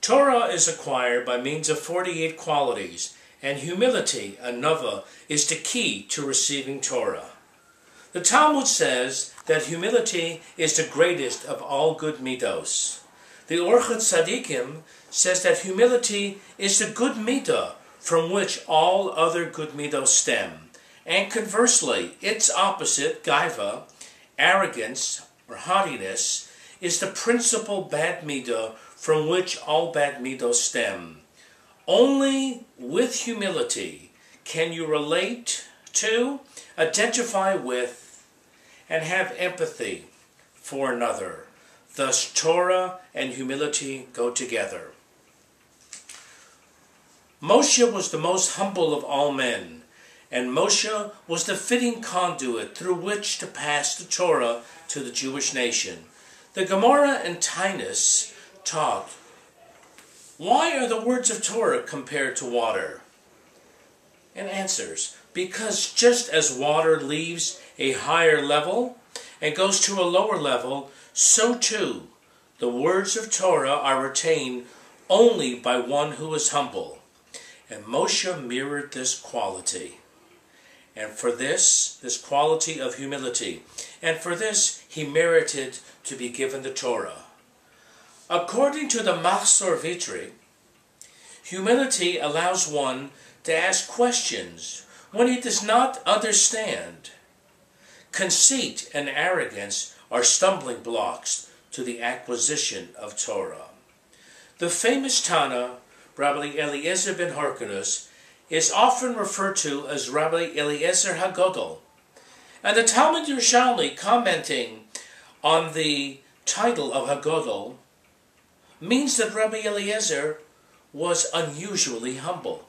Torah is acquired by means of 48 qualities, and humility, another, is the key to receiving Torah. The Talmud says that humility is the greatest of all good midos. The Orchat Tzadikim says that humility is the good midah from which all other good midos stem. And conversely, its opposite, gaiva, arrogance or haughtiness, is the principal bad midah from which all bad midos stem. Only with humility can you relate to, identify with, and have empathy for another. Thus, Torah and humility go together. Moshe was the most humble of all men, and Moshe was the fitting conduit through which to pass the Torah to the Jewish nation. The Gemara in Tainus taught, why are the words of Torah compared to water? And answers, because just as water leaves a higher level and goes to a lower level, so too the words of Torah are retained only by one who is humble. And Moshe mirrored this quality. And for this quality of humility, and for this he merited to be given the Torah. According to the Machzor Vitri, humility allows one to ask questions when he does not understand. Conceit and arrogance are stumbling blocks to the acquisition of Torah. The famous Tana, Rabbi Eliezer ben Hyrcanus, is often referred to as Rabbi Eliezer HaGodol. And the Talmud Yerushalmi, commenting on the title of HaGodol, means that Rabbi Eliezer was unusually humble.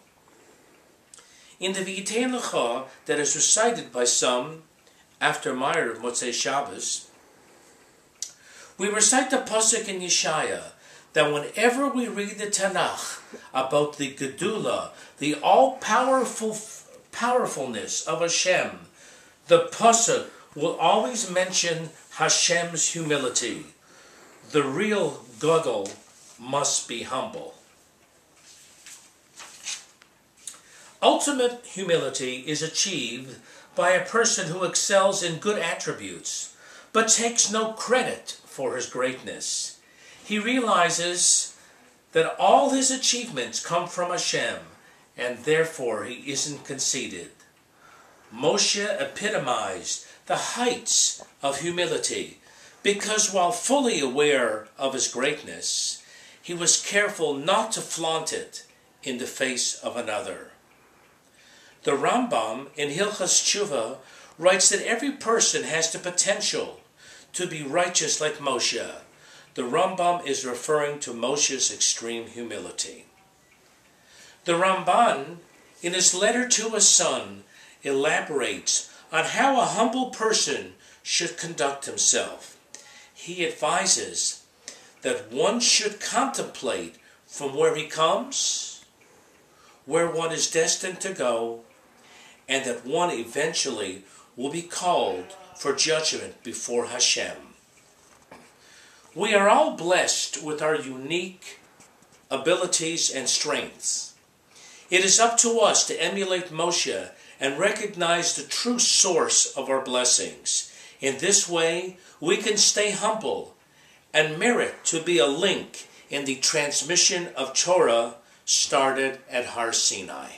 In the V'yitein Lecha that is recited by some after Meir of Motzei Shabbos, we recite the pasuk in Yeshaya that whenever we read the Tanakh about the Gedula, the all-powerfulness of Hashem, the pasuk will always mention Hashem's humility. The real Gadol must be humble. Ultimate humility is achieved by a person who excels in good attributes, but takes no credit for his greatness. He realizes that all his achievements come from Hashem, and therefore he isn't conceited. Moshe epitomized the heights of humility, because while fully aware of his greatness, he was careful not to flaunt it in the face of another. The Rambam in Hilchas Tshuva writes that every person has the potential to be righteous like Moshe. The Rambam is referring to Moshe's extreme humility. The Ramban, in his letter to his son, elaborates on how a humble person should conduct himself. He advises that one should contemplate from where he comes, where one is destined to go, and that one eventually will be called for judgment before Hashem. We are all blessed with our unique abilities and strengths. It is up to us to emulate Moshe and recognize the true source of our blessings. In this way, we can stay humble and merit to be a link in the transmission of Torah started at Har Sinai.